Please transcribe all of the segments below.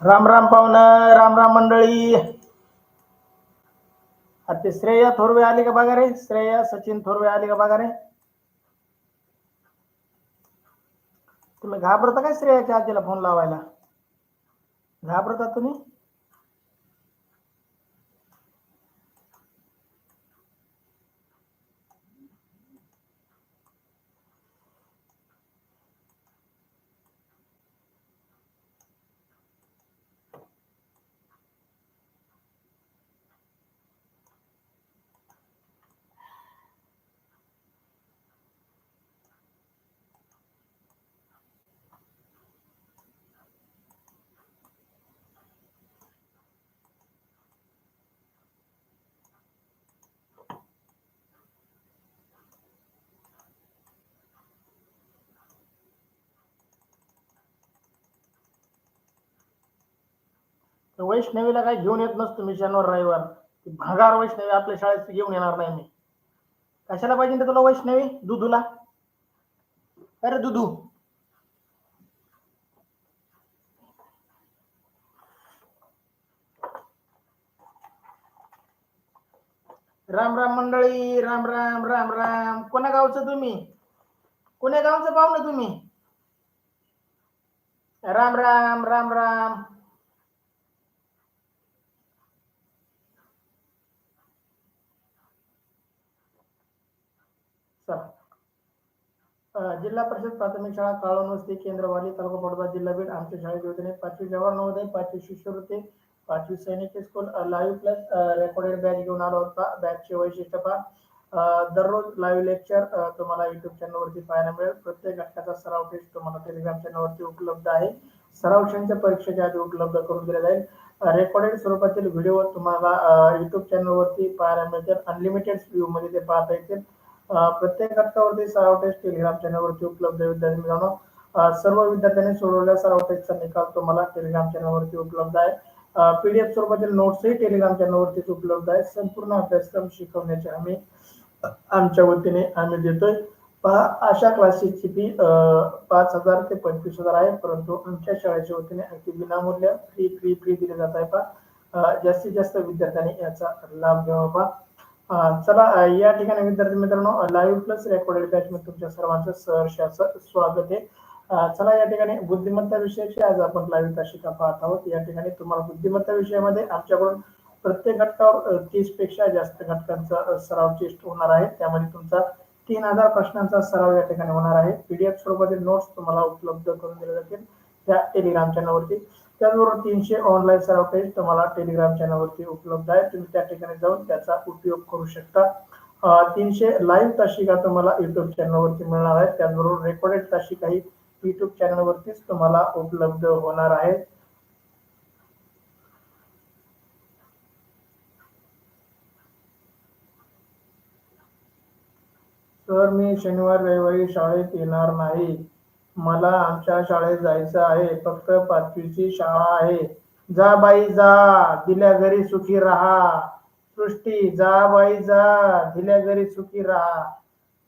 राम राम पाहुणं, राम राम मंडळी. ते श्रेया थोरवे आली का बघा रे? श्रेया सचिन थोरवे आली का बघा रे? तुम्ही घाबरता काय श्रेयाच्या आजीला फोन लावायला? घाबरता तुम्ही? वैष्णवीला काय घेऊन येत नसतो मी शनिवार रविवार. ती भंगार वैष्णवी आपल्या शाळेत घेऊन येणार नाही मी. कशाला पाहिजे ते तुला वैष्णवी? दुधूला? अरे दुधू, राम राम मंडळी. राम राम राम राम. कोण्या गावचं तुम्ही? कोण्या गावचं पाहुणं तुम्ही? राम राम राम राम. जिल्हा परिषद प्राथमिक शाळा काळवणवस्ती केंद्रवाली तालुका पडोदा जिल्हा बीड. आमच्या शाळेच्या वतीने 5वी जवाहर नवोदय, 5वी शिष्यवृत्ती, 5वी सैनिक school live plus recorded batch घेऊन आलो होता. बॅचचे वैशिष्ट्य पहा, दररोज लाईव्ह लेक्चर तुम्हाला युट्यूब चॅनलवरती पाहायला मिळेल. प्रत्येक घटकाचा सराव टेस्ट तुम्हाला टेलिग्राम चॅनलवरती उपलब्ध आहे. सरावशांच्या परीक्षेच्या आधी उपलब्ध करून दिल्या जाईल. रेकॉर्डेड स्वरूपातील व्हिडिओ तुम्हाला युट्यूब चॅनलवरती पाहायला मिळतील. अनलिमिटेड व्ह्यू मध्ये ते पाहता येतील. प्रत्येक घटकावरती सराव टेस्ट टेलिग्राम चॅनलवरती उपलब्ध आहे. विद्यार्थी मित्रांनो, सर्व विद्यार्थ्यांनी सोडवलेल्या सराव टेस्टचा निकाल तुम्हाला टेलिग्राम चॅनलवरती उपलब्ध आहे. पीडीएफ स्वरूपातील नोट्सही टेलिग्राम चॅनलवरतीच उपलब्ध आहे. संपूर्ण अभ्यासक्रम शिकवण्याचे आमच्या वतीने आम्ही देतोय. पहा, अशा क्लासेसची फी 5,000 ते 25,000 आहे, परंतु आमच्या शाळेच्या वतीने अगदी विनामूल्य फ्री फ्री फ्री दिले जात आहे. पहा, जास्तीत जास्त विद्यार्थ्यांनी याचा लाभ घ्यावा. पहा, चला, या ठिकाणी विद्यार्थी मित्रांनो, लाईव्ह प्लस रेकॉर्डेड बॅच मध्ये तुमच्या सर्वांचं सहर्ष असं स्वागत आहे. चला, या ठिकाणी बुद्धिमत्ता विषयाची आज आपण लाईव्ह तासिका पाहत आहोत. या ठिकाणी तुम्हाला बुद्धिमत्ता विषयामध्ये आमच्याकडून प्रत्येक घटकावर 30 पेक्षा जास्त घटकांचा सराव टेस्ट होणार आहे. त्यामध्ये तुमचा 3,000 प्रश्नांचा सराव या ठिकाणी होणार आहे. पीडीएफ स्वरूपातील नोट्स तुम्हाला उपलब्ध करून दिले जातील त्या टेलिग्राम चॅनलवरती. त्याचबरोबर 300 ऑनलाईन सराव टेस्ट तुम्हाला टेलिग्राम चॅनलवरती उपलब्ध आहे. तुम्ही त्या ठिकाणी जाऊन त्याचा उपयोग करू शकता. 300 लाईव्ह तासिका तुम्हाला युट्यूब चॅनलवरती मिळणार आहेत. त्याचबरोबर रेकॉर्डेड तासिकाही युट्यूब चॅनलवरतीच तुम्हाला उपलब्ध होणार आहेत. सर, मी शनिवार रविवारी शाळेत येणार नाही. मला आमच्या शाळेत जायचं आहे. फक्त 5वीची शाळा आहे. जा बाई जा, दिल्या घरी सुखी राहा. सृष्टी, जा बाई जा, दिल्या घरी सुखी राहा.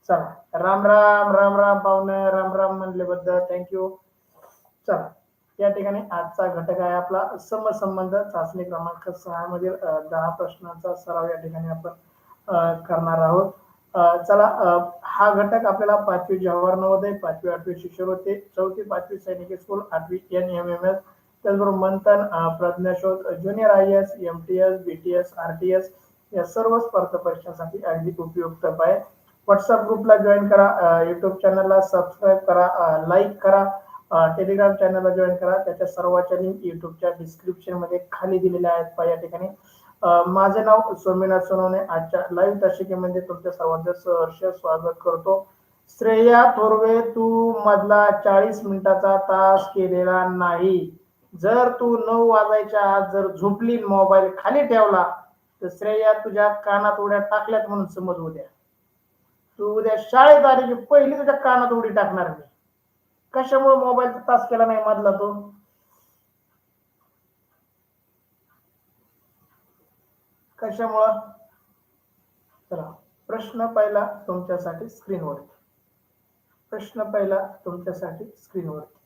चला, राम राम राम राम पाहुणे. राम राम म्हणल्याबद्दल थँक्यू. चला, या ठिकाणी आजचा घटक आहे आपला समसंबंध. चाचणी क्रमांक 6 मधील 10 प्रश्नांचा सराव या ठिकाणी आपण करणार आहोत. चला, हा घटक आपल्याला 5वी जवाहर नवोदय, 5वी 8वी शिष्यवृत्ती, 4थी 5वी सैनिक स्कूल, 8वी NMMS, त्याचबरोबर मंथन, प्रज्ञाशोध, junior IAS, MTS, BTS, RTS या सर्व स्पर्धा परीक्षांसाठी अगदी उपयुक्त आहे. व्हॉट्सअप ग्रुपला जॉईन करा, युट्यूब चॅनलला सबस्क्राईब करा, लाईक करा, टेलिग्राम चॅनलला जॉईन करा. त्याच्या सर्वांच्या लिंक युट्यूबच्या डिस्क्रिप्शन मध्ये खाली दिलेल्या आहेत. या ठिकाणी माझे नाव सोमनाथ सोनवणे. आजच्या लाईव्ह तासिकेमध्ये तुमच्या सर्वांचं सहर्ष स्वागत करतो. श्रेया थोरवे, तू मधला 40 मिनिटाचा तास केलेला नाही. जर तू 9 वाजायच्या आत जर झोपली, मोबाईल खाली ठेवला, तर श्रेया तुझ्या कानात उड्या टाकल्यात म्हणून समज. उद्या तू उद्या शाळेत आली की पहिली तुझ्या कानात उडी टाकणार मी. कशामुळे मोबाईलचा तास केला नाही मधला तो? कशामुळं? चला, प्रश्न पहिला तुमच्यासाठी स्क्रीनवरती. प्रश्न पहिला तुमच्यासाठी स्क्रीनवरती.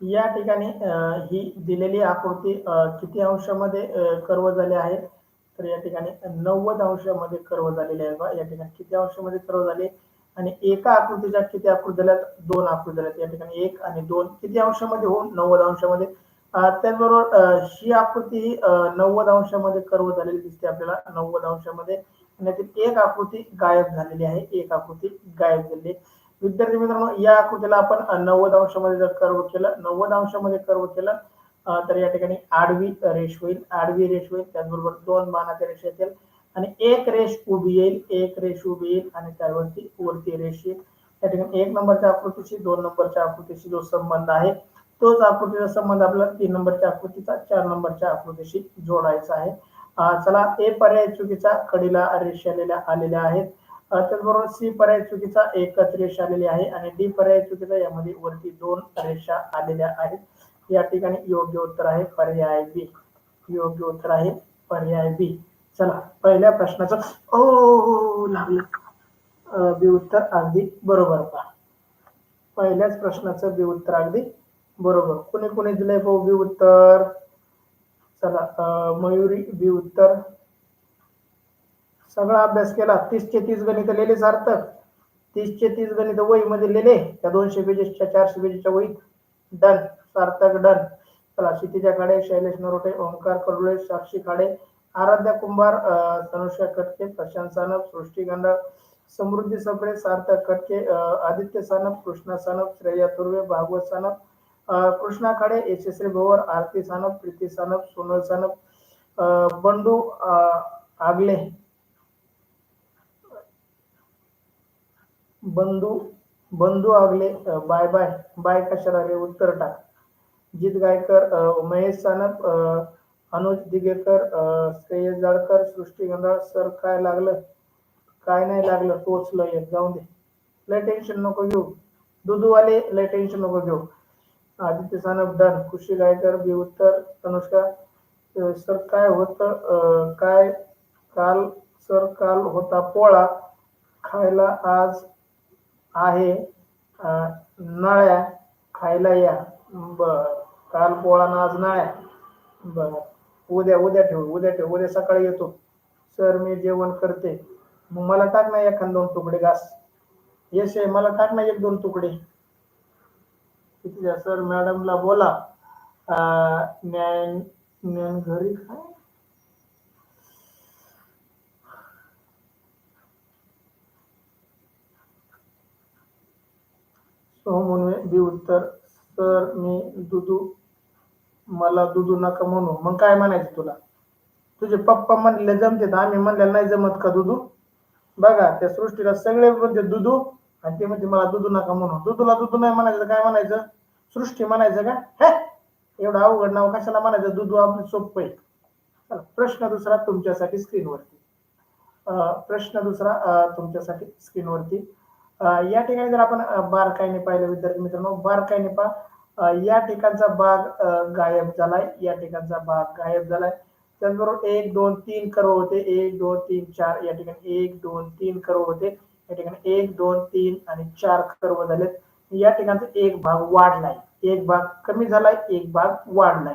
या ठिकाणी ही दिलेली आकृती किती अंशामध्ये कर्व झाली आहे, तर या ठिकाणी 90 अंशामध्ये कर्व झालेली आहे. बघा या ठिकाणी किती अंशामध्ये कर्व झाले आणि एका आकृतीच्या किती आकृती झाल्यात, दोन आकृती झाल्यात. या ठिकाणी एक आणि दोन किती अंशामध्ये होऊन 90 अंशामध्ये. त्याचबरोबर ही आकृती ही 90 अंशामध्ये कर्व झालेली दिसते आपल्याला, 90 अंशामध्ये. आणि त्यातील एक आकृती गायब झालेली आहे, एक आकृती गायब झालेली. विद्यार्थी मित्रांनो, या आकृतीला आपण 90 अंशामध्ये जर कर्व केलं, 90 अंशामध्ये कर्व केलं तर या ठिकाणी आडवी रेष होईल, आडवी रेष होईल. त्याचबरोबर दोन बाणाच्या रेषा येतील आणि एक रेष उभी येईल, एक रेष उभी येईल आणि त्यावरती वरती रेष येईल. या ठिकाणी 1 नंबरच्या आकृतीशी 2 नंबरच्या आकृतीशी जो संबंध आहे, तोच आकृतीचा संबंध आपल्याला 3 नंबरच्या आकृतीचा 4 नंबरच्या आकृतीशी जोडायचा आहे. चला, ए पर्याय चुकीचा, कडीला रेष आलेल्या आहेत. त्याचबरोबर सी पर्याय चुकीचा, एकच रेष आलेली आहे आणि डी पर्याय चुकीचा, यामध्ये वरती दोन रेषा आलेल्या आहेत. या ठिकाणी योग्य उत्तर आहे पर्याय बी. योग्य उत्तर आहे पर्याय बी. चला, पहिल्या प्रश्नाचं लागलं बी उत्तर अगदी बरोबर. पहा, पहिल्याच प्रश्नाचं बी उत्तर अगदी बरोबर. कोणी कोणी दिलंय बी उत्तर? चला, मयुरी बी उत्तर. सगळा अभ्यास केला, 30 चे 30 गणित लिहिले सार्थक, 30 चे 30 गणित वही मध्ये लिहिले त्या 200 पेजेसच्या 400 पेजेसच्या वहीत. डन, सार्थक डन. चला, क्षितिजा खाडे, शैलेश नरोटे, ओंकार कडुळे, साक्षी खाडे, आराध्या कुंभार, तनुषा कटके, प्रशांत सानप, सृष्टी गंडा, समृद्धी सपळे, सार्थक कटके, आदित्य सानप, कृष्णा सानप, श्रेया तुर्वे, भागवत सानप, कृष्णा खाडे, यशस्वी भोवर, आरती सानप, प्रीती सानप, सोनल सानप, बंडू आगले, बंधू आगले, बाय बाय बाय कशाला रे, उत्तर टाक. जित गायकर, महेश सानप, अनुज दिगेकर, श्रेयस जाळकर, सृष्टी गंधाळ. सर काय लागलं? काय नाही लागलं, टोचलं एक, जाऊन दे, लय टेन्शन नको घेऊ. दुधूवाले लय टेन्शन नको घेऊ. आदित्य सानप डन. खुशी गायकर बी उत्तर. तनुष्का, सर काय होतं, काय काल, सर काल होता पोळा, खायला आज आहे नळ्या, खायला या. बर, काल पोळा ना आज नळ्या. बर, उद्या उद्या ठेवू, उद्या ठेवू, उद्या सकाळी येतो. सर मी जेवण करते. मग मला टाक ना एखाद 2 तुकडे घास. यश आहे, मला टाक ना 1-2 तुकडे. किती सर मॅडमला बोला ज्ञान घरी काय. सोहमुनवे बी उत्तर. सर मी दुधू, मला दुधू नका म्हणू. मग काय म्हणायचं तुला? तुझे पप्पा म्हणले जमते, आम्ही म्हणलेलं नाही जमत का दुधू? बघा, त्या सृष्टीला सगळे म्हणते दुधू आणि ते म्हणते मला दुधू नका म्हणू. दुधूला दुधू नाही म्हणायचं, काय म्हणायचं? सृष्टी म्हणायचं का? हे, एवढं अवघड नाव कशाला म्हणायचं? दुधू आपलं सोपं आहे. चला, प्रश्न दुसरा तुमच्यासाठी स्क्रीनवरती. प्रश्न दुसरा तुमच्यासाठी स्क्रीनवरती. या ठिकाणी जर आपण बारकाईने पाहिलं विद्यार्थी मित्रांनो, बारकाईने पहा, या ठिकाणचा भाग गायब झालाय, या ठिकाणचा भाग गायब झालाय. त्याचबरोबर 1 2 3 कर्व होते, 1 2 3 4. या ठिकाणी 1 2 3 कर्व होते, या ठिकाणी 1 2 3 आणि 4 कर्व झालेत. या ठिकाणचा एक भाग वाढलाय, एक भाग कमी झालाय, एक भाग वाढलाय.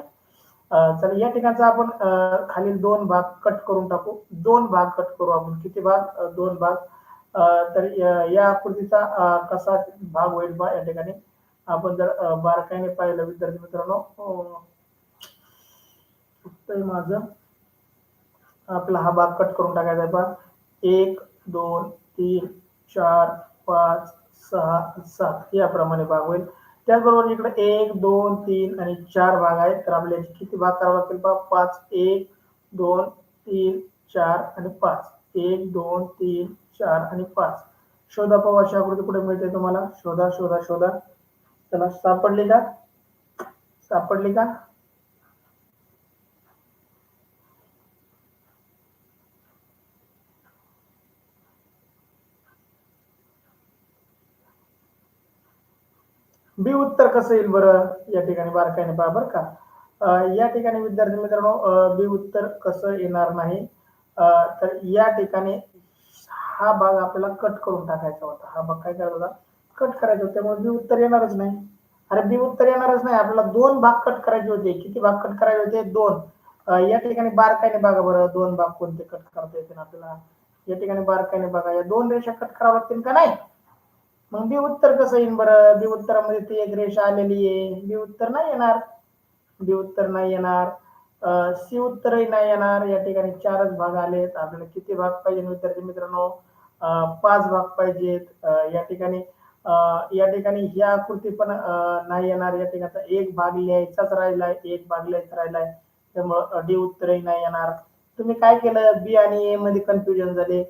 चला, या ठिकाणचा आपण खालील 2 भाग कट करून टाकू. 2 भाग कट करू आपण. किती भाग? 2 भाग. तर या आकृतीचा कसा भाग होईल बा, या ठिकाणी आपण जर बारकाईने पाहिलं विद्यार्थी मित्रांनो, माझं आपला हा भाग कट करून टाकायचा आहे. पहा, 1 2 3 4 5 6 7 याप्रमाणे भाग होईल. त्याचबरोबर इकडे 1 2 3 आणि 4 भाग आहेत. तर आपल्याला किती भाग करावे लागतील पहा? 5 1 2 3 4 आणि 5. 1 2 3 4 आणि 5. शोधा पाहू अशी आकृती कुठे मिळते तुम्हाला. शोधा शोधा शोधा. चला, सापडली का? सापडली का? बी उत्तर कसं येईल बरं? या ठिकाणी बारकाईने पहा बरं का. या ठिकाणी विद्यार्थी मित्रांनो बी उत्तर कसं येणार नाही. तर या ठिकाणी हा भाग आपल्याला कट करून टाकायचा होता. हा भाग काय करायचा होता? कट करायचा होता. त्यामुळे बी उत्तर येणारच नाही. अरे बी उत्तर येणारच नाही. आपल्याला दोन भाग कट करायचे होते. किती भाग कट करायचे होते? दोन. या ठिकाणी बारकाईने बघा बरं, दोन भाग कोणते कट करता येतील आपल्याला. या ठिकाणी बारकाईने बघा, या दोन रेषा कट कराव्या लागतील का नाही? मग बी उत्तर कसं येईल बरं? बी उत्तरामध्ये ती एक रेषा आलेली आहे, बी उत्तर नाही येणार. बी उत्तर नाही येणार. सी उत्तरही नाही येणार. या ठिकाणी चारच भाग आलेत. आपल्याला किती भाग पाहिजे विद्यार्थी मित्रांनो? पाच भाग पाहिजेत. या ठिकाणी ही आकृती पण नाही येणार. या ठिकाणी एक भाग लिहायचाच राहिलाय, एक भाग लिहायचा राहिलाय, त्यामुळे डी उत्तरही नाही येणार. तुम्ही काय केलं? बी आणि ए मध्ये कन्फ्युजन झाले.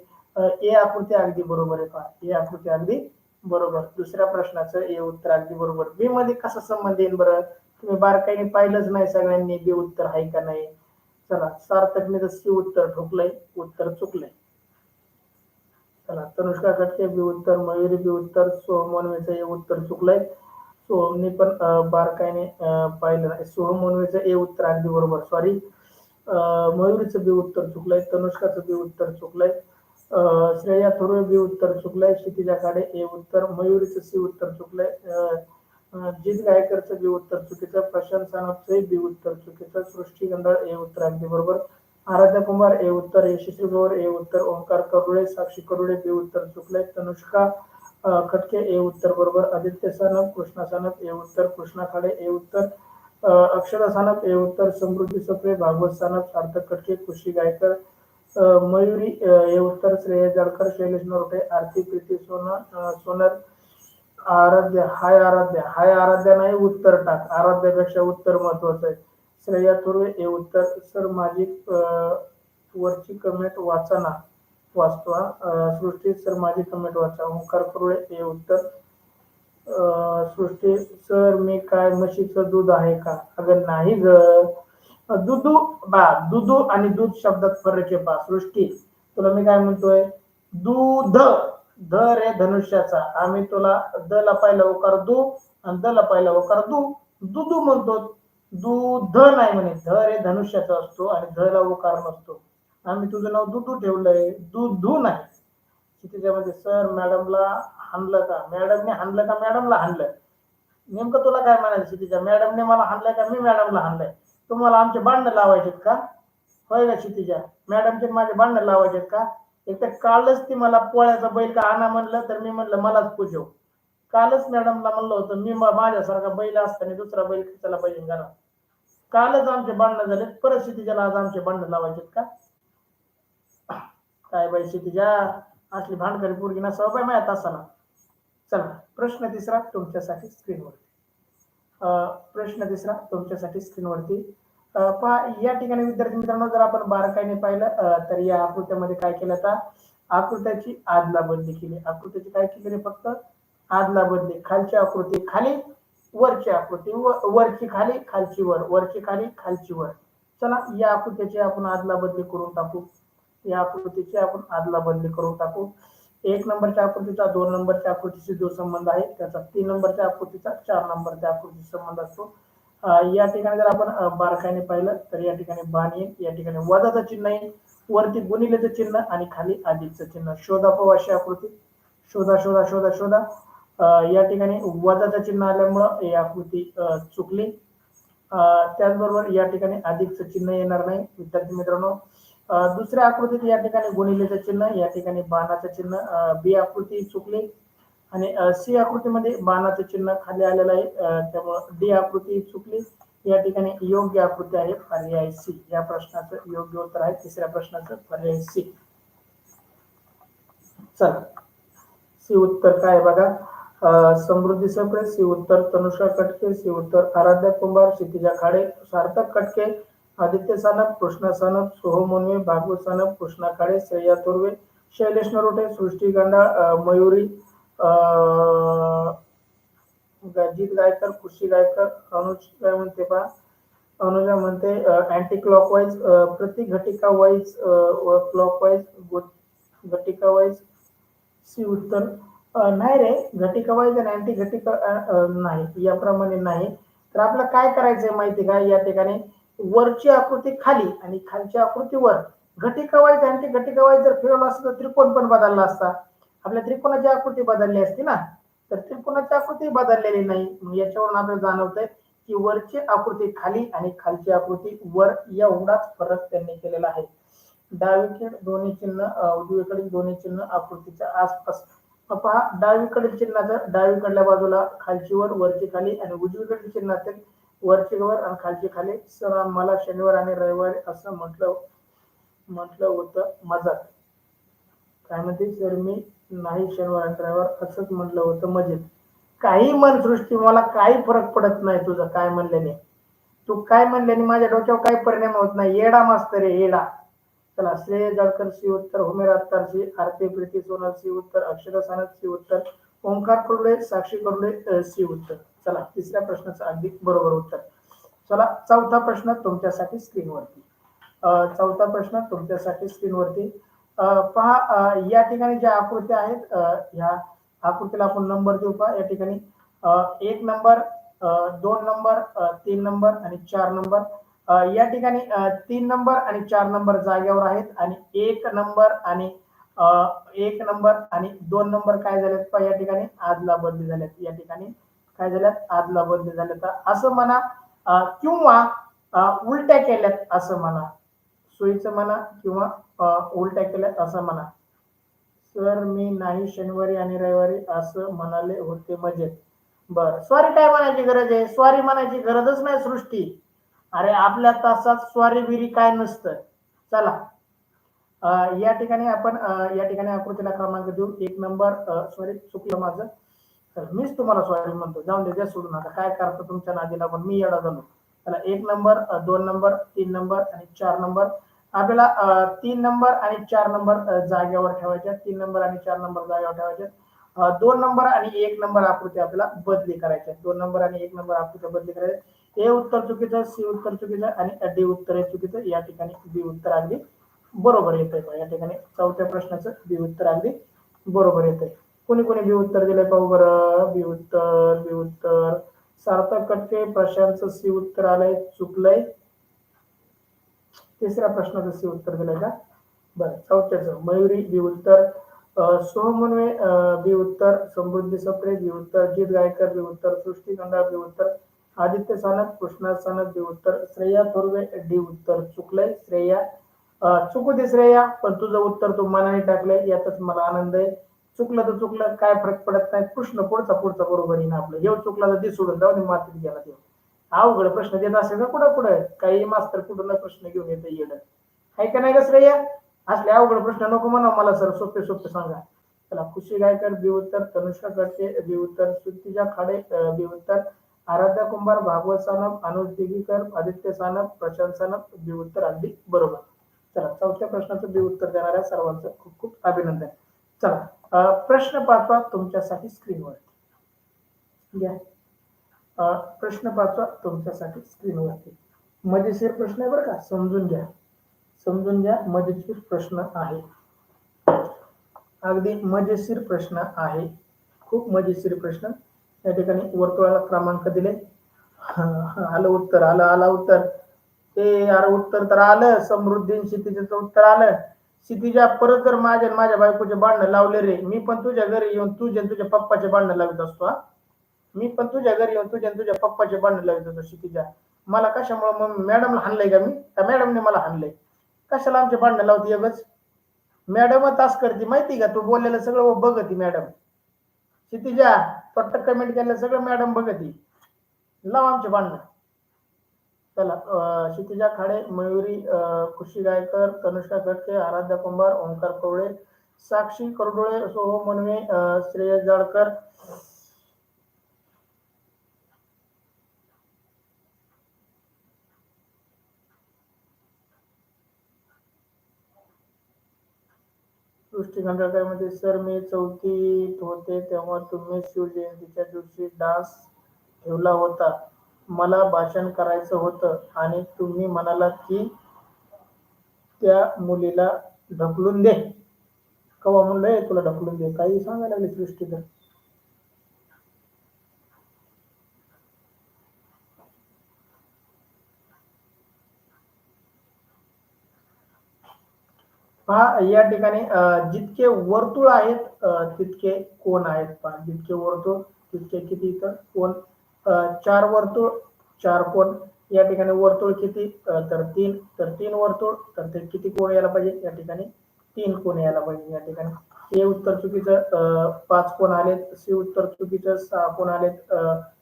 ए आकृती अगदी बरोबर आहे. पहा, ए आकृती अगदी बरोबर. दुसऱ्या प्रश्नाचं ए उत्तर अगदी बरोबर. बी मध्ये कसा संबंध येईल बरं? तुम्ही बारकाईने पाहिलंच नाही सगळ्यांनी बी उत्तर आहे का नाही. चला, सार्थकने तर सी उत्तर ठोकलंय, उत्तर चुकलंय. चला, तनुष्का कटके बी उत्तर, मयुरी बी उत्तर, सोहम मोनवेचं हे उत्तर चुकलंय. सोहमने पण बारकाईने पाहिलं नाही. सोहम मोनवेचं ए उत्तर अगदी बरोबर. सॉरी, मयुरीचं बी उत्तर चुकलंय, तनुष्काचं बी उत्तर चुकलंय, श्रेया थोरवे बी उत्तर चुकलंय, क्षितिजा खाडे ए उत्तर, मयुरीचं सी उत्तर चुकलंय, जित गायकरचं बी उत्तर चुकीचं, प्रशांत सानपचं बी उत्तर चुकीचं, सृष्टी गंधाळ ए उत्तर अगदी बरोबर, आराध्या कुमार ए उत्तर, यशस्वी गौर ए उत्तर, ओंकार करुळे, साक्षी करुळे बी उत्तर चुकलंय, तनुष्का खटके ए उत्तर बरोबर, आदित्य सानप, कृष्णा सानप ए उत्तर, कृष्णा खाडे ए उत्तर, अक्षरा सानप ए उत्तर, समृद्धी सप्रे, भागवत सानप, सार्थक खटके, खुशी गायकर, मयुरी हे उत्तर, श्रेया जळकर, शैलेश नरोटे, आरती प्रीती सोनर, आराध्या, हाय आराध्या नाही, उत्तर टाक. आराध्यापेक्षा उत्तर महत्वाचं आहे. श्रेया थोरवे हे उत्तर. सर माझी वरची कमेंट वाचा ना. वाचतो. सृष्टी सर माझी कमेंट वाचा. ओंकार करुळे हे उत्तर. सृष्टी सर मी काय म्हशीचं दूध आहे का? अगं नाही ग. दुधू दुधू आणि दूध शब्दात फरक आहे. पा सृष्टी, तुला मी काय म्हणतोय? दूध, ध रे धनुष्याचा. आम्ही तुला द ला पहिला उकार दू आणि द ला पहिला उकार दू, दुधू म्हणतो. दूध नाही म्हणे. ध रे धनुष्याचा असतो आणि ध ला उकार नसतो. आम्ही तुझं नाव दुधू ठेवलंय, दुधू नाही. त्याच्यामध्ये सर मॅडमला हाणलं का? मॅडमने हाणलं का मॅडमला हाणलं? नेमकं तुला काय म्हणायचं? क्षितिजा, मॅडमने मला हाणलंय का मी मॅडमला हाणलंय? तुम्हाला आमचे भांडणं लावायचे का? होय का क्षितिजा? मॅडमचे माझे भांडणं लावायचे का? एक तर कालच ती मला पोळ्याचा बैल का आणा म्हणलं, तर मी म्हणलं मलाच पूजव. कालच मॅडमला म्हणलं होतं मी माझ्यासारखा बैल असताना दुसरा बैल खिचायला पाहिजे घरात. कालच आमचे भांडणं झाले, परिस्थितीला आज आमचे भांडणं लावायचे का? काय बाई क्षितिजा, असली भांडकरी पोरगी नसावं बाई माझ्या तासाला. चला, प्रश्न तिसरा तुमच्यासाठी स्क्रीनवरती. प्रश्न तिसरा तुमच्यासाठी स्क्रीनवरती. पहा, या ठिकाणी विद्यार्थी मित्रांनो, जर आपण बारकाईने पाहिलं तर या आकृत्यामध्ये काय केलं? आता आकृत्याची आदला बदली केली. आकृत्याची काय केली? फक्त आदला बदली. खालची आकृती खाली, वरची आकृती वरची खाली, खालची वर, वरची खाली, खालची वर. चला, या आकृत्याची आपण आदला बदली करून टाकू. या आकृतीची आपण आदला बदली करून टाकू. एक नंबरच्या आकृतीचा 2 नंबरच्या आकृतीशी जो संबंध आहे त्याचा 3 नंबरच्या आकृतीचा 4 नंबरच्या आकृतीशी संबंध असतो. या ठिकाणी जर आपण बारकाईने पाहिलं तर या ठिकाणी बाण येईल, या ठिकाणी वजाचं चिन्ह येईल, वरती गुणिलेचं चिन्ह आणि खाली अधिकचं चिन्ह. शोधा अशी आकृती. शोधा शोधा शोधा शोधा. या ठिकाणी वजाचं चिन्ह आल्यामुळं ही आकृती चुकली. त्याचबरोबर या ठिकाणी अधिकचं चिन्ह येणार नाही विद्यार्थी मित्रांनो. दुसऱ्या आकृतीत या ठिकाणी गुणिलेचं चिन्ह, या ठिकाणी बाणाचं चिन्ह. बी आकृती चुकली आणि सी आकृतीमध्ये बाणाचं चिन्ह खाली आलेलं आहे, त्यामुळे डी आकृती चुकली. या ठिकाणी योग्य आकृती आहे पर्याय सी. या प्रश्नाचं योग्य उत्तर आहे तिसऱ्या प्रश्नाचं पर्याय सी. चला, सी उत्तर काय बघा? समृद्धी सप्रे सी उत्तर, तनुषा कटके सी उत्तर, आराध्या कुंभार, क्षितिजा खाडे, सार्थक कटके, आदित्य सानप, कृष्णा सानप, सोहम मोनवे, भागवत सानप, कृष्णा खाडे, श्रेया थोरवे, शैलेश नरोटे, सृष्टी गंडाळ, मयुरी, जित गायकर, खुशी गायकर, अनुज काय म्हणते पहा? अनुजा म्हणते अँटी क्लॉकवाईज, प्रति घटिका वाईज, क्लॉकवाईज, घटिका वाईज. सी उत्तर नाही रे. घटिका वाईज आणि अँटी घटिका नाही, याप्रमाणे नाही. तर आपल्याला काय करायचंय माहिती का? या ठिकाणी वरची आकृती खाली आणि खालची आकृती वर. घटिका वाईज अँटी घटिका वाईज जर फिरवलं असतं तर त्रिकोण पण बदलला असता. आपल्या त्रिकोणाची आकृती बदलली असती ना. तर त्रिकोणाची आकृती बदललेली नाही. मग याच्यावरून आपल्याला जाणवतंय की वरची आकृती खाली आणि खालची आकृती वर एवढाच फरक त्यांनी केलेला आहे. डावीकडे दोन्ही चिन्ह उजवीकडील दोन्ही चिन्ह आकृतीच्या आसपास. पहा डावीकडील चिन्हाचं डावीकडल्या बाजूला खालची वर वरची खाली आणि उजवीकडील चिन्हातील वरची वर आणि खालची खाली. सर मला शनिवार आणि रविवारी असं म्हटलं होतं मजाक. काय म्हणते सर मी नाही शनिवार आणि रविवार असंच म्हटलं होतं मजेत. काही मन सृष्टी मला काही फरक पडत नाही तुझं काय म्हणल्याने. तू काय म्हणल्याने माझ्या डोक्यावर काही परिणाम होत नाही. येडा मास्तर आहे येडा. चला श्रेय जळकर सी उत्तर, हुमेर अत्तार सी, आरती प्रीती सोनल सी उत्तर, अक्षरा सानप सी उत्तर, ओंकार कुर्डे साक्षी कुर्डे सी उत्तर. चला तिसऱ्या प्रश्नाचं अगदी बरोबर उत्तर. चला चौथा प्रश्न तुमच्यासाठी स्क्रीनवरती. चौथा प्रश्न तुमच्यासाठी स्क्रीनवरती. पहा या ठिकाणी ज्या आकृत्या आहेत ह्या आकृतीला आपण नंबर देऊ का या ठिकाणी. 1 नंबर, 2 नंबर, 3 नंबर आणि 4 नंबर. या ठिकाणी 3 नंबर आणि 4 नंबर जागेवर आहेत आणि 1 नंबर आणि 1 नंबर आणि 2 नंबर काय झालेत पहा या ठिकाणी आदला बदली झाल्यात. या ठिकाणी काय झाल्यात आदला बदली झाल्यात असं म्हणा किंवा उलट्या केल्यात असं म्हणा. सोयीचं म्हणा किंवा उलट्या केल्यात असं म्हणा. सर मी नाही शनिवारी आणि रविवारी असं म्हणाले होते मजेत. बर सॉरी काय म्हणायची गरज आहे. सॉरी म्हणायची गरजच नाही सृष्टी. अरे आपल्या तासात स्वारी बिरी काय नसतं. चला या ठिकाणी आपण या ठिकाणी आकृतीला क्रमांक देऊ. 1 नंबर सॉरी चुकलं माझं. तर मीच तुम्हाला सॉरी म्हणतो. जाऊन दे द्या सोडून. आता काय करतो तुमच्या नादीला पण मी येडा झालो. चला 1 नंबर, 2 नंबर, 3 नंबर आणि 4 नंबर. आपल्याला 3 नंबर आणि 4 नंबर जागेवर ठेवायच्या. 3 नंबर आणि 4 नंबर जागेवर ठेवायच्या. 2 नंबर आणि 1 नंबर आकृती आपल्याला बदली करायच्या. 2 नंबर आणि 1 नंबर आकृती बदली करायच्या. ए उत्तर चुकीचं, सी उत्तर चुकीचं आणि डी उत्तर आहे चुकीचं. या ठिकाणी बी उत्तर अगदी बरोबर येतंय. या ठिकाणी चौथ्या प्रश्नाचं बी उत्तर अगदी बरोबर येतंय. कोणी कोणी बी उत्तर दिलंय पाहू बरं. बी उत्तर सार्थक कटके, प्रशांतचं सी उत्तर आलंय चुकलंय. तिसऱ्या प्रश्नाचं सी उत्तर दिलंय का. बरं चौथ्याचं मयुरी बी उत्तर, सोहमनवे बी उत्तर, समृद्धी सप्रे बी उत्तर, जीत गायकर बी उत्तर, सृष्टी गंडा बी उत्तर, आदित्य सानप, कृष्णा सानप बी उत्तर, श्रेया थोरवे डी उत्तर चुकलंय. श्रेया चुकू दे श्रेया पण तुझं उत्तर तू मनाने टाकलंय यातच मला आनंद आहे. चुकलं तर चुकलं काय फरक पडत नाही. प्रश्न पुढचा बरोबर येईन आपलं. हे चुकला तर ते सोडून जाऊ दे मातीत गेला ते. अवघड प्रश्न देत असेल ना कुठं कुठं काही मास्तर कुठून प्रश्न घेऊन येतं येणं आहे का नाही का श्रेया. असले अवघड प्रश्न नको म्हणा मला सर सोपे सोपे सांगा. चला खुशी गायकर बी उत्तर, तनुष्का गडके बी उत्तर, सुतीजा खाडे बी उत्तर, आराध्या कुंभार, भागवत सानप, अनुज दिगीकर, आदित्य सानप, प्रशांत सानप बी उत्तर अगदी बरोबर. चला चौथ्या प्रश्नाचं बी उत्तर देणाऱ्या सर्वांचं खूप खूप अभिनंदन. चला प्रश्न पाचवा तुमच्यासाठी स्क्रीनवर घ्या. प्रश्न पाचवा तुमच्यासाठी स्क्रीनवरती. मजेशीर प्रश्न आहे बरं का. समजून घ्या मजेशीर प्रश्न आहे. अगदी मजेशीर प्रश्न आहे. खूप मजेशीर प्रश्न. या ठिकाणी वर्तुळाला क्रमांक दिले. आलं उत्तर आलं उत्तर. ते यार उत्तर तर आलं. समृद्धी क्षितिजेचं उत्तर आलं. क्षितिजा परत जर माझ्या बायकोचे भांडणं लावले रे मी पण तुझ्या घरी येऊन तुझ्या पप्पाचे भांडणं लावित असतो. मी पण तुझ्या घरी येऊन तुझ्या पप्पाचे भांडणं लावित होतो क्षितिजा. मला कशामुळे मग मॅडमला हाणलंय का मी का मॅडमने मला हाणलंय. कशाला आमचे भांडणं लावते एकच. मॅडम तास करते माहिती का. तू बोललेलं सगळं बघती मॅडम. क्षितिजा फक्त कमेंट केलं सगळं मॅडम बघती. लाव आमचे भांडणं. चला क्षितिजा खाडे, मयुरी खुशी गायकर, तनुष्का गटके, आराध्या कुंभार, ओंकार कवळे, साक्षी करडोळे, सोहम मनवे, श्रेयस जाडकर, सृष्टी खांडेकर मध्ये सर मी चौथीत होते तेव्हा तुम्ही शिवजयंतीच्या दिवशी डान्स ठेवला होता. मला भाषण करायचं होतं आणि तुम्ही म्हणालात की त्या मुलीला ढकलून दे. कवा म्हणलंय तुला ढकलून दे. काही सांगायला लागली सृष्टी तर. पहा या ठिकाणी जितके वर्तुळ आहेत तितके कोण आहेत. पहा जितके वर्तुळ तितके किती इथं कोण. 4 वर्तुळ 4 कोण. या ठिकाणी वर्तुळ किती तर 3. तर 3 वर्तुळ तर ते किती कोण यायला पाहिजे या ठिकाणी 3 कोण यायला पाहिजे या ठिकाणी. ए उत्तर चुकीचं 5 कोण आलेत. सी उत्तर चुकीचं 6 कोण आलेत.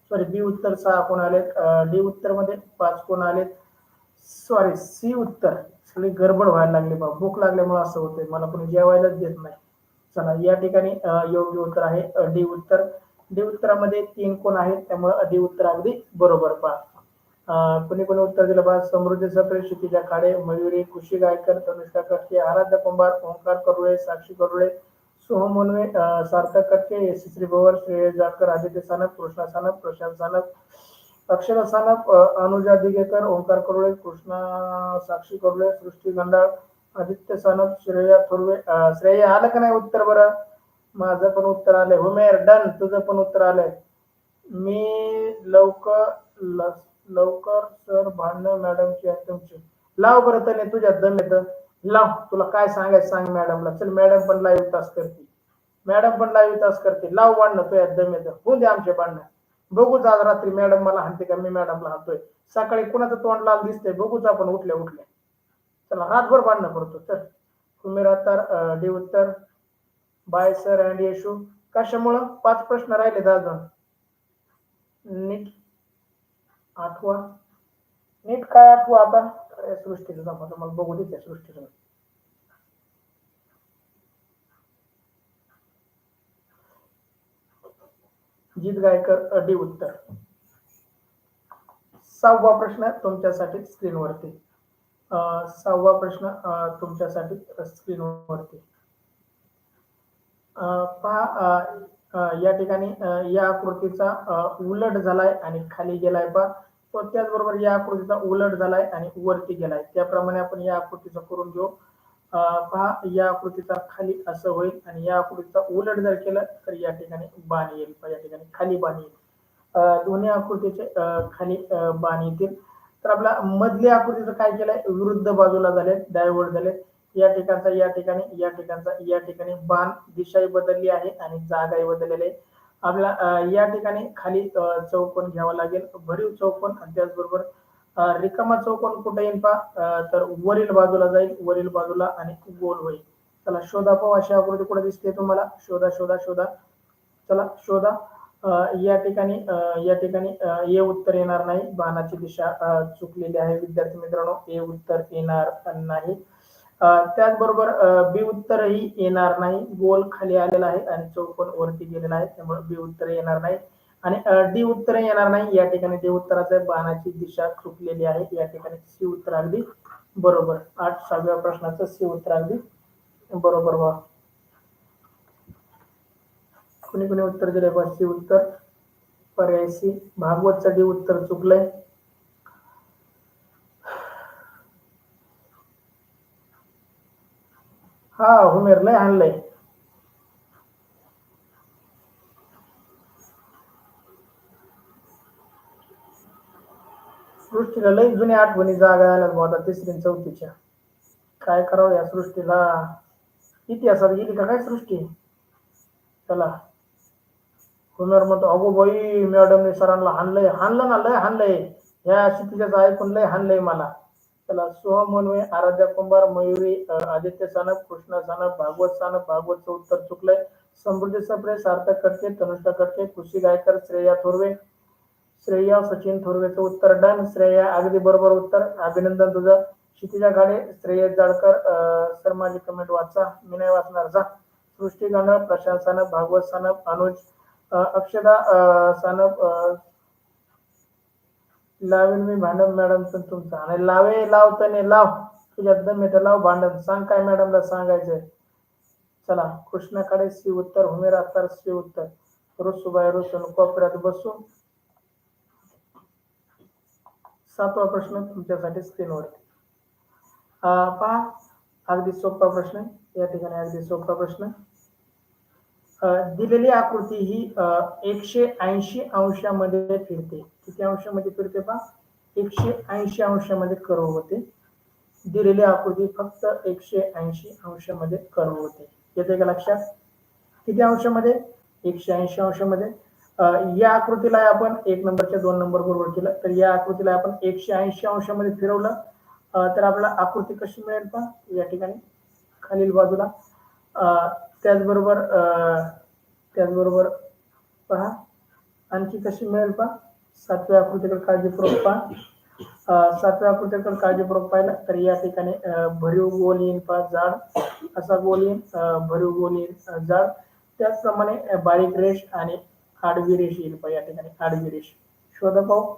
सॉरी बी उत्तर 6 कोण आलेत. डी उत्तर मध्ये 5 कोण आलेत. सॉरी सी उत्तर सगळी गडबड व्हायला लागली बा. भूक लागल्यामुळे असं होतंय. मला कोणी जेवायलाच देत नाही. चला या ठिकाणी योग्य उत्तर आहे डी उत्तर. डी उत्तरामध्ये 3 कोण आहेत त्यामुळे डी उत्तर अगदी बरोबर. पहा कोणी कोणी उत्तर दिलं पहा. समृद्धी सप्रे, क्षितिजा खाडे, मयुरी, खुशी गायकर, तनुष्का कटके, आराध्य कुंभार, ओंकार करुळे, साक्षी करुळे, सोहम मुनवे, सार्थक कटके, यशस्वी भवर, श्रेयस जाटकर, आदित्य सानप, कृष्णा सानप, प्रशांत सानप, अक्षरा सानप, अनुजा दिगेकर, ओंकार करुळे, कृष्णा साक्षी करुळे, सृष्टी गंडाळ, आदित्य सानप, श्रेया थोरवे. श्रेया आलं का नाही उत्तर बरं. माझं पण उत्तर आलंय. हुमेर डन. तुझं पण उत्तर आलंय. मी लवकर सर भांडणं मॅडमची आहेत तुमची. लाव बरं तने तुझ्यात दम येतं. लाव तुला काय सांगायचं सांग मॅडमला. चल मॅडम पण लाईव्ह तास करते. मॅडम पण लाईव्ह तास करते. लाव भांडणं तुझ्यात दम येतं. होऊन दे आमचे भांडणं. बघूच आज रात्री मॅडम मला हाणते का मी मॅडमला हाणतोय. सकाळी कुणाचं तोंड लाल दिसतंय बघूच आपण उठल्या उठल्या. चला रातभर भांडणं करतो. चल तुम्ही तर डी उत्तर. बाय सर अँड येशू. कशामुळं 5 प्रश्न राहिले अजून. नीट आठवा. नीट काय आठवा आता. सृष्टीचं जमा मला बघू दे त्या सृष्टीचं. जीत गायकर डी उत्तर. 6वा प्रश्न तुमच्यासाठी स्क्रीनवरती. 6वा प्रश्न तुमच्यासाठी स्क्रीनवरती. पहा या ठिकाणी या आकृतीचा उलट झालाय आणि खाली गेलाय. पहा तो त्याचबरोबर या आकृतीचा उलट झालाय आणि वरती गेलाय. त्याप्रमाणे आपण या आकृतीचा करून घेऊ. पहा या आकृतीचा खाली असं होईल आणि या आकृतीचा उलट जर केलं तर या ठिकाणी बाण येईल. या ठिकाणी खाली बाण येईल. दोन्ही आकृतीचे खाली बाण येतील. तर आपल्या मधल्या आकृतीचं काय केलंय विरुद्ध बाजूला झाले डायव्हर्ट झाले. या ठिकाणचा या ठिकाणी या ठिकाणचा या ठिकाणी बाण दिशाही बदलली आहे आणि जागाही बदललेली आहे. आपला या ठिकाणी खाली चौकोन घ्यावा लागेल भरीव चौकोन आणि त्याचबरोबर रिकामा चौकोन कुठे येईल पहा तर वरील बाजूला जाईल. वरील बाजूला आणि गोल होईल. चला शोधा. पाहू अशी आकृती कुठे दिसते तुम्हाला. शोधा शोधा शोधा. चला शोधा. या ठिकाणी ए उत्तर येणार नाही. बाणाची दिशा चुकलेली आहे विद्यार्थी मित्रांनो. ए उत्तर येणार नाही. त्याचबरोबर बी उत्तरही येणार नाही. गोल खाली आलेला आहे आणि चौकोन वरती गेलेला आहे त्यामुळे बी उत्तर येणार नाही. आणि डी उत्तर येणार नाही. या ठिकाणी डी उत्तराचं बाणाची दिशा चुकलेली आहे. या ठिकाणी सी उत्तर अगदी बरोबर. 6व्या प्रश्नाचं सी उत्तर अगदी बरोबर व्हा. कुणी कुणी उत्तर दिले बा सी उत्तर. पर्याय सी. भागवतचं डी उत्तर चुकलंय. हा हुमेर लय हाणलंय. सृष्टीला लय जुन्या आठवणी जागा आल्या आता 3री आणि 4थीच्या. काय करावं या सृष्टीला. इतिहासात गेली का काय सृष्टी. चला हुमेर म्हणतो अगो बाई मॅडमने सरांना हाणलंय. हाणलं ना लय हाणलंय. ह्या क्षितिजाचं ऐकून लय हाणलंय मला. चला सोहम मुनवे, आराध्या कुंभार, मयुरी, आदित्य सानप, कृष्णा सानप, भागवत सानप. भागवतचं उत्तर चुकलंय. समृद्धी सप्रे, सार्थक कटके, तनुष्का कटके, खुशी गायकर, श्रेया थोरवे. श्रेया सचिन थोरवेचं उत्तर डन. श्रेया अगदी बरोबर उत्तर. अभिनंदन तुझं. क्षितिजा खाडे, श्रेयस जाडकर. सर माझी कमेंट वाचा. मी नाही वाचणार जा. सृष्टी गांडळ, प्रशांत सानप, भागवत सानप, अनुज, अक्षदा सानप. लावेल मी भांडण मॅडमचं तुमचं. आणि लावे लावताने लाव. तुझ्यात दम येतं लाव भांडण. सांग काय मॅडमला सांगायचंय. चला कृष्णाकडे सी उत्तर. हुमेर अत्तार सी उत्तर. रुसुबाई रुसून कोपऱ्यात बसून. 7वा प्रश्न तुमच्यासाठी स्क्रीनवरती. पहा अगदी सोपा प्रश्न. या ठिकाणी अगदी सोपा प्रश्न. दिलेली आकृती ही 180 अंशामध्ये फिरते. किती अंशामध्ये फिरते पहा. 180 अंशामध्ये कर्व होते. दिलेली आकृती फक्त 180 अंशामध्ये कर्व होते. येते का लक्षात? किती अंशामध्ये? 180 अंशामध्ये. या आकृतीला आपण 1 नंबरच्या 2 नंबर बरोबर केलं, तर या आकृतीला आपण 180 अंशामध्ये फिरवलं तर आपल्याला आकृती कशी मिळेल पहा या ठिकाणी खालील बाजूला. त्याचबरोबर पहा आणखी कशी मिळेल पहा. 7व्या आकृतीकडे काळजीपूर्वक पहा. 7व्या आकृतीकडे काळजीपूर्वक पाहिलं तर या ठिकाणी भरीव गोल येईल पहा, जाड असा गोल येईल, भरीव गोल येईल जाड. त्याचप्रमाणे बारीक रेष आणि आडवी रेष येईल पहा या ठिकाणी, आडवी रेष शोधा पाहू.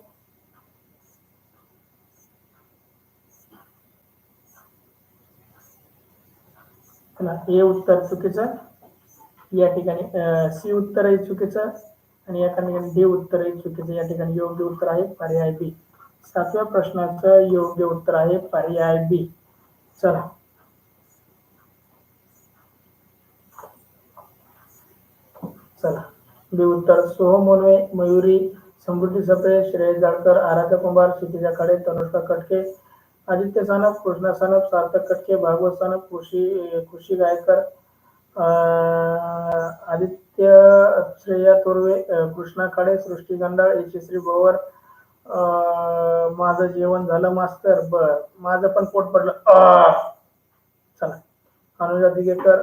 हे उत्तर चुकीचं, या ठिकाणी सी उत्तरही चुकीचं आणि या ठिकाणी डी उत्तरही चुकीचं. या ठिकाणी योग्य उत्तर आहे पर्याय बी. 7व्या प्रश्नाचं योग्य उत्तर आहे पर्याय बी. चला बी उत्तर सोहम मोनवे, मयुरी, समृद्धी सप्रे, श्रेयस जाळकर, आराध्या कुंभार, क्षितिजा खाडे, तनुष्का कटके, आदित्य सानप, कृष्णा सानप, सार्थक कटके, भागवत सानप, खुशी गायकर, आदित्य, श्रेया तोरवे, कृष्णा खाडे, सृष्टी गंडाळ, यशस्वी भोवर. माझं जेवण झालं मास्तर. बर, माझं पण पोट पडलं. चला अनुजा दिगेकर,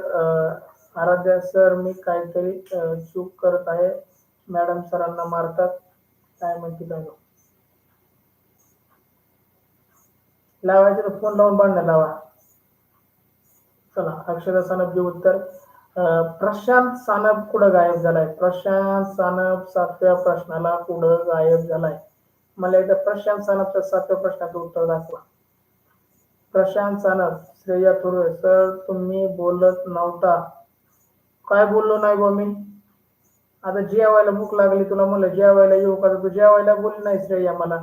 आराध्या सर मी काहीतरी चूक करत आहे, मॅडम सरांना मारतात, काय म्हणते काय लावायचे तर फोन लावून भांडण लावा. चला अक्षरा सानप जे उत्तर. प्रशांत सानप कुठं गायब झालाय? प्रशांत सानप 7व्या प्रश्नाला कुठं गायब झालाय? मला एकदा प्रशांत सानपच्या 7व्या प्रश्नाचं उत्तर दाखवा. प्रशांत सानप, श्रेया थोरवे, सर तुम्ही बोलत नव्हता. काय बोललो नाही बा मी? आता जेवायला भूक लागली, तुला म्हणलं जेवायला येऊ का, तू जेवायला बोलली नाही श्रेया मला.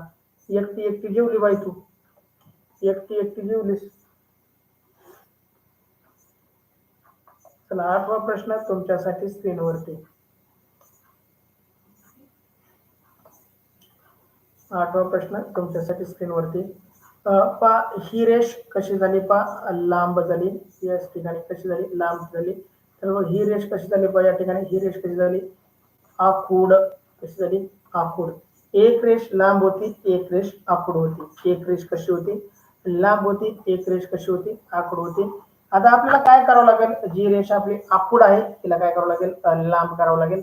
एकटी जेवली बाई, तू एकटी जेवलीस. चला 8वा प्रश्न तुमच्यासाठी स्क्रीनवरती. 8वा प्रश्न तुमच्यासाठी स्क्रीनवरती. पा ही रेष कशी झाली? पा लांब झाली. या ठिकाणी कशी झाली? लांब झाली. तर ही रेष कशी झाली पा या ठिकाणी? ही रेष कशी झाली? आखूड. कशी झाली? आखूड. एक रेष लांब होती, एक रेष आखूड होती. एक रेष कशी होती? लांब होती. एक रेष कशी होती? आखूड होती. आता आपल्याला काय करावं लागेल? जी रेष आपली आखूड आहे तिला काय करावं लागेल? लांब करावं लागेल.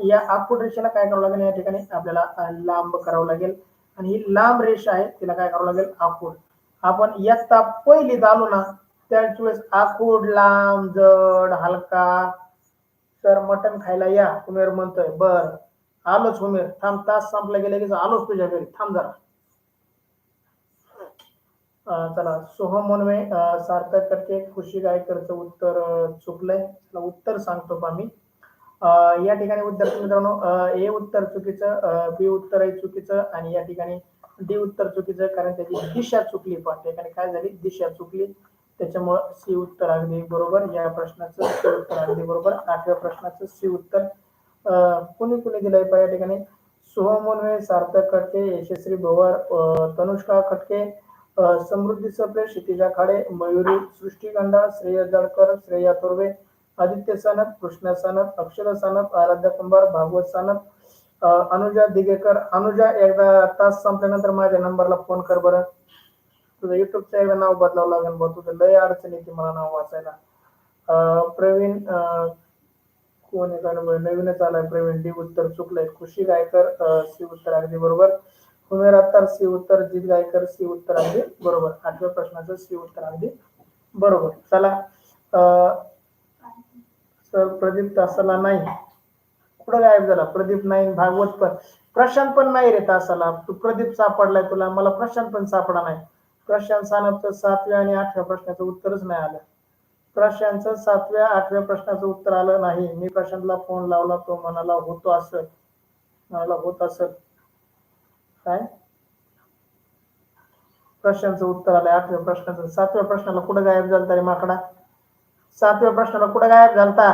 या आखूड रेषेला काय करावं लागेल? या ठिकाणी आपल्याला लांब करावं लागेल आणि ही लांब रेष आहे तिला काय करावं लागेल? आखूड. आपण इयत्ता पहिलीत आलो ना त्याच वेळेस आखूड, लांब, जड, हलका. सर मटण खायला या, उमेर म्हणतोय. बर आलोच उमेर, थांब, तास संपला गेला की आलोच तुझ्या घरी, थांब जरा. चला सोहम मोनवे, सार्थक कटके, खुशी गायकरचं उत्तर चुकलंय. उत्तर सांगतो पा मी. या ठिकाणी विद्यार्थी मित्रांनो ए उत्तर चुकीचं, बी उत्तरही चुकीचं आणि या ठिकाणी डी उत्तर चुकीचं, कारण त्याची दिशा चुकली. पण ठिकाणी काय झाली? दिशा चुकली. त्याच्यामुळं सी उत्तर अगदी बरोबर. या प्रश्नाचं सी उत्तर अगदी बरोबर. 8व्या प्रश्नाचं सी उत्तर कुणी दिलंय पा या ठिकाणी? सोहम मोनवे, सार्थक कटके, यशस्वी भोवर, तनुष्का कटके, समृद्धी सप्रे, क्षितिजा खाडे, मयुरी, सृष्टी गंडाळ, श्रेयस जाळकर, श्रेया तोरवे, आदित्य सानप, कृष्णा सानप, अक्षरा सानप, आराध्या कुंभार, भागवत सानप, अनुजा दिगेकर. अनुजा एकदा तास संपल्यानंतर माझ्या नंबरला फोन कर बरं. तुझं युट्यूबचं एकदा नाव बदलावं लागेल बघ, तुझं लय अडचण येते मला नाव वाचायला. प्रवीण कोण आहे? नवीनच आलाय प्रवीण. डी उत्तर चुकलंय. खुशी गायकर, सी उत्तर अगदी बरोबर. उमेर अत्तार, सी उत्तर. जित गायकर, सी उत्तर अगदी बरोबर. 8व्या प्रश्नाचं सी उत्तर अगदी बरोबर. चला सर प्रदीप तासाला नाही, कुठं गायब झाला? प्रदीप नाही, भागवत पण, प्रशांत पण नाही रे तासाला. तू प्रदीप सापडलाय तुला, मला प्रशांत पण सापडा नाही. प्रशांत सानपचं 7व्या आणि 8व्या प्रश्नाचं उत्तरच नाही आलं. प्रशांतचं 7व्या 8व्या प्रश्नाचं उत्तर आलं नाही. मी प्रशांतला फोन लावला, तो म्हणाला होत असत. काय? प्रश्नाचं उत्तर आलंय 8व्या प्रश्नाचं. 7व्या प्रश्नाला कुठं गायब झालता रे माकडा? 7व्या प्रश्नाला कुठं गायब झालता?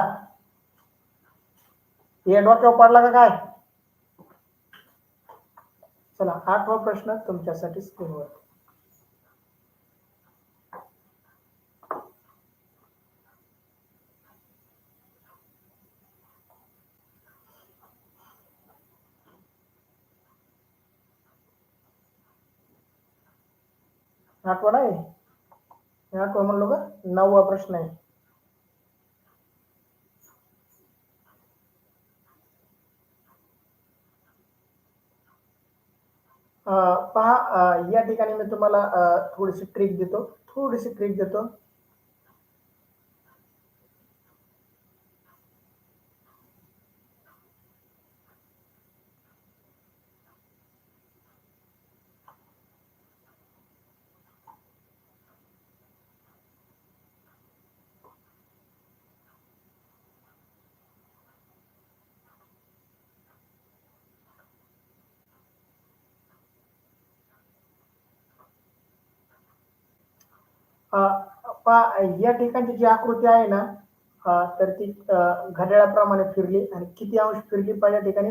हे डोक्यावर पडला का काय? चला 8वा प्रश्न तुमच्यासाठी स्क्रीनवर. आठवडा आहे. आठवा म्हणलो का? 9वा प्रश्न आहे. पहा, या ठिकाणी मी तुम्हाला थोडीशी ट्रिक देतो. थोडीशी ट्रिक देतो. पहा, या ठिकाणची जी आकृती आहे ना, तर ती घड्याळाप्रमाणे फिरली आणि किती अंश फिरली पहा या ठिकाणी?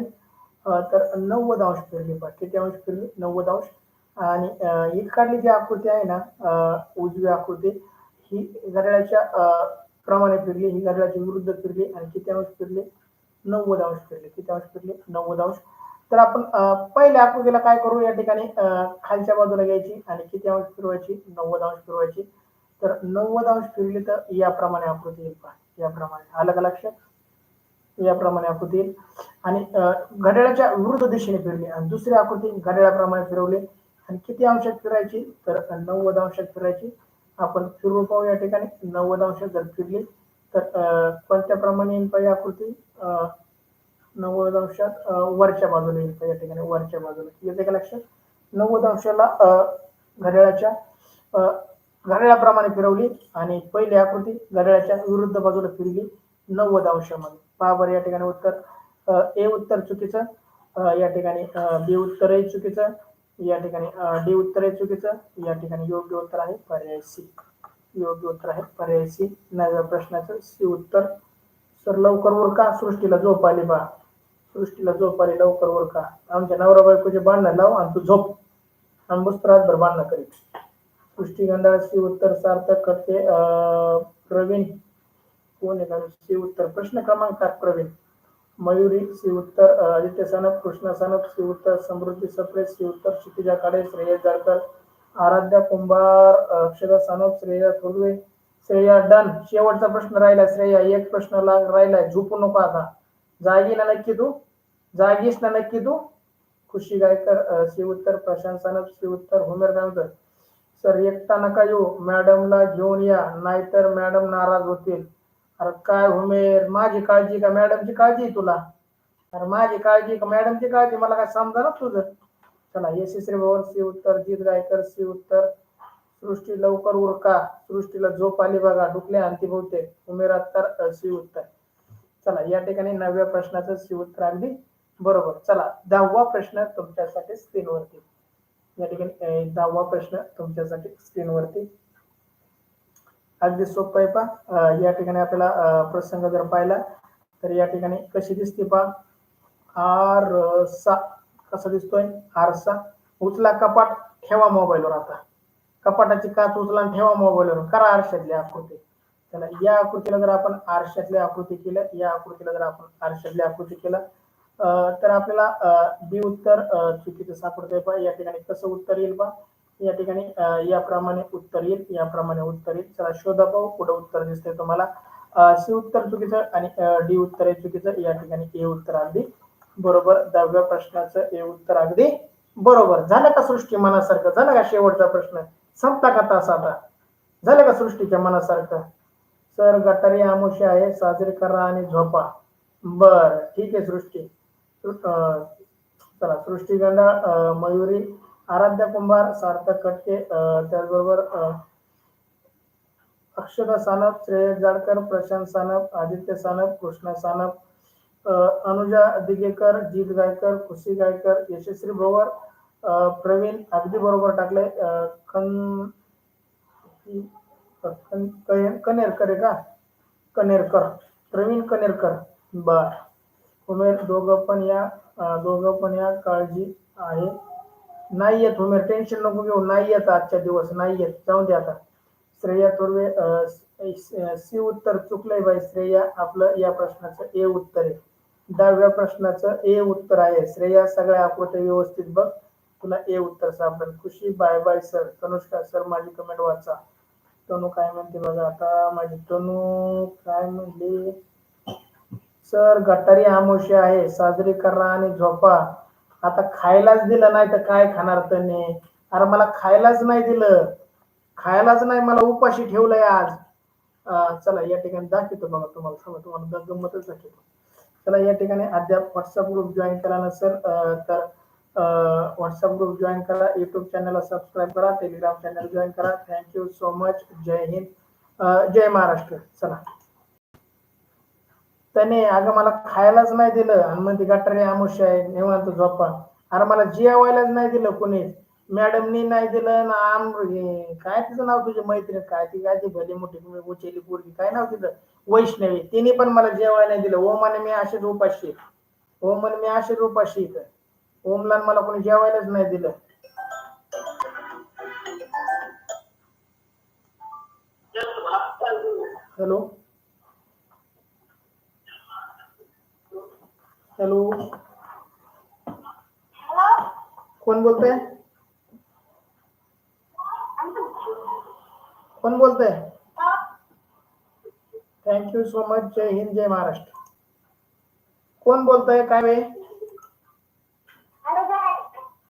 तर 90 अंश फिरली पहा. किती अंश फिरली? 90 अंश. आणि इकडली जी आकृती आहे ना, उजवी आकृती, ही घड्याळाच्या प्रमाणे फिरली, ही घड्याळाच्या विरुद्ध फिरली आणि किती अंश फिरली? 90 अंश फिरली. किती अंश फिरली? 90 अंश. तर आपण पहिल्या आकृतीला काय करू, या ठिकाणी खालच्या बाजूला घ्यायची आणि किती अंश फिरवायची? 90 अंश फिरवायची. तर 90 अंश फिरली तर याप्रमाणे आकृती येईल पहा. याप्रमाणे. आलं का लक्षात? याप्रमाणे आकृती येईल. आणि घड्याळाच्या विरुद्ध दिशेने फिरली आणि दुसरी आकृती घड्याळाप्रमाणे फिरवली आणि किती अंशात फिरायची? तर 90 अंशात फिरायची. आपण फिरवू पाहू या ठिकाणी. 90 अंशात जर फिरली तर कोणत्या प्रमाणे येईल पाहिजे आकृती? 90 अंशात वरच्या बाजूला येईल या ठिकाणी. वरच्या बाजूला येते का लक्षात? 90 अंशाला घड्याळाच्या घड्याळाप्रमाणे फिरवली आणि पहिली आकृती घड्याळाच्या विरुद्ध बाजूला फिरली 90 अंशामध्ये. पहा बरं या ठिकाणी उत्तर ए उत्तर चुकीचं, या ठिकाणी बी उत्तरही चुकीचं, या ठिकाणी डी उत्तरही चुकीचं, या ठिकाणी योग्य उत्तर आहे पर्याय सी. योग्य उत्तर आहे पर्याय सी. 9व्या प्रश्नाचं सी उत्तर. सर लवकर उरका, सृष्टीला झोप आली बा. सृष्टीला झोप आली, लवकर उरका. आमच्या नवरा बायकोचे भांडणं लाव आणि तू झोप आणि मस्त रातभर भांडणं करीत. सृष्टी गंधाळ सी उत्तर. सार्थक खटके प्रवीण कोण आहे का? सी उत्तर. प्रश्न क्रमांक 7 प्रवीण. मयुरी सी उत्तर. आदित्य सानप, कृष्णा सानप सी उत्तर. समृद्धी सप्रे सी उत्तर. क्षितिजा काळे, श्रेयस जाळकर, आराध्या कुंभार, अक्षरा सानप, श्रेया थोरवे, श्रेया डन. शेवटचा प्रश्न राहिला श्रेया, एक प्रश्न राहिलाय. झोपू नको आता. जागी ना नक्की तू? जागीस ना नक्की तू? खुशी गायकर सी उत्तर. प्रशांत सानप सी उत्तर. हुमेर गावकर सर एकटा नका येऊ, मॅडमला घेऊन या नाहीतर मॅडम नाराज होतील. अरे काय हुमेर, माझी काळजी का मॅडमची काळजी तुला? अरे माझी काळजी का मॅडमची काळजी? मला काय समजा ना तुझं. चला यशस्वी भवन सी उत्तर. जीत गायकर सी उत्तर. सृष्टी लवकर उरका, सृष्टीला झोप आली बघा, डुकले आणती बहुतेक. उमेर अत्तर सी उत्तर. चला या ठिकाणी 9व्या प्रश्नाचं सी उत्तर अगदी बरोबर. चला 10वा प्रश्न तुमच्यासाठी स्क्रीनवरती. या ठिकाणी 10वा प्रश्न तुमच्यासाठी स्क्रीनवरती. अगदी सोपं आहे पहा. या ठिकाणी आपल्याला प्रसंग जर पाहिला तर या ठिकाणी कशी दिसते पहा. आरसा कसा दिसतोय? आरसा. उचला कपाट, ठेवा मोबाईलवर. आता कपाटाची काच उचला आणि ठेवा मोबाईलवर. करा आरशातली आकृती. त्याला या आकृतीला जर आपण आरशातली आकृती केलं, या आकृतीला जर आपण आरशातली आकृती केलं तर आपल्याला बी उत्तर चुकीचं सापडतंय पहा. या ठिकाणी कसं उत्तर येईल पहा. या ठिकाणी याप्रमाणे उत्तर येईल, याप्रमाणे उत्तर येईल. चला शोधा पाहू पुढे उत्तर दिसतंय तुम्हाला. सी उत्तर चुकीचं आणि डी उत्तर आहे चुकीचं. या ठिकाणी ए उत्तर अगदी बरोबर. 10व्या प्रश्नाचं ए उत्तर अगदी बरोबर. झालं का सृष्टी मनासारखं? झालं का शेवटचा प्रश्न? संपला का तास आता? झालं का सृष्टीच्या मनासारखं? सर गटारी आमुषी आहे, साजरी करा आणि झोपा. बर ठीक आहे सृष्टी. चला सृष्टी गंधाळ, मयुरी, आराध्या कुंभार, सार्थक खटके, त्याचबरोबर अक्षता सानप, श्रेयस जाळकर, प्रशांत सानप, आदित्य सानप, कृष्णा सानप, अनुजा दिगेकर, जीत गायकर, खुशी गायकर, यशस्वी भोवर, प्रवीण अगदी बरोबर टाकले. कनेरकर आहे का? कनेरकर, प्रवीण कनेरकर. बर. उमेर दोघं पण या काळजी आहे. नाही येत उमेर, टेन्शन नको घेऊ. नाही येत आजच्या दिवस, नाही येत. जाऊन दे आता. श्रेया थोरवे सी उत्तर चुकलंय बाई श्रेया. आपलं या प्रश्नाचं ए उत्तर आहे. 10व्या प्रश्नाचं ए उत्तर आहे. श्रेया सगळ्या आकृत्या व्यवस्थित बघ तुला ए उत्तर सापडेल. Khushi bye bye sir. Tanushka sir माझी कमेंट वाचा. तनू काय म्हणते बघा आता. माझी तनू काय म्हणली, सर गटारी आमुष्य आहे, साजरी करा आणि झोपा. आता खायलाच दिलं नाही तर काय खाणार त्याने. अरे मला खायलाच नाही दिलं, खायलाच नाही, मला उपाशी ठेवलंय आज. चला या ठिकाणी दाखवतो बघा तुम्हाला, समजा तुम्हाला गंमतच दाखवतो. चला या ठिकाणी अद्याप व्हॉट्सअप ग्रुप जॉईन करा नसेल तर व्हॉट्सअप ग्रुप जॉईन करा, युट्यूब चॅनलला सबस्क्राईब करा, टेलिग्राम चॅनल जॉईन करा. Thank you so much. जय हिंद, जय महाराष्ट्र. चला. त्याने अगं मला खायलाच नाही दिलं आणि म्हणते गटारी आमुष्य आहे, निवांत झोपा. अरे मला जेवायलाच नाही दिलं कोणीच, मॅडमनी नाही दिलं ना. काय तिचं नाव, तुझी मैत्रीण काय ती, काय ती भली मोठी उचेली पोरगी, काय नाव तिचं, वैष्णवी, तिने पण मला जेवायला नाही दिलं. ओमाने मी अशीच उपाशी, ओम म्हणे मी अशीच उपाशी. ओमला मला कोणी जेवायलाच नाही दिलं. हॅलो हॅलो, कोण बोलतंय, कोण बोलतंय. Thank you so much. जय हिंद, जय महाराष्ट्र. कोण बोलतंय काय वे.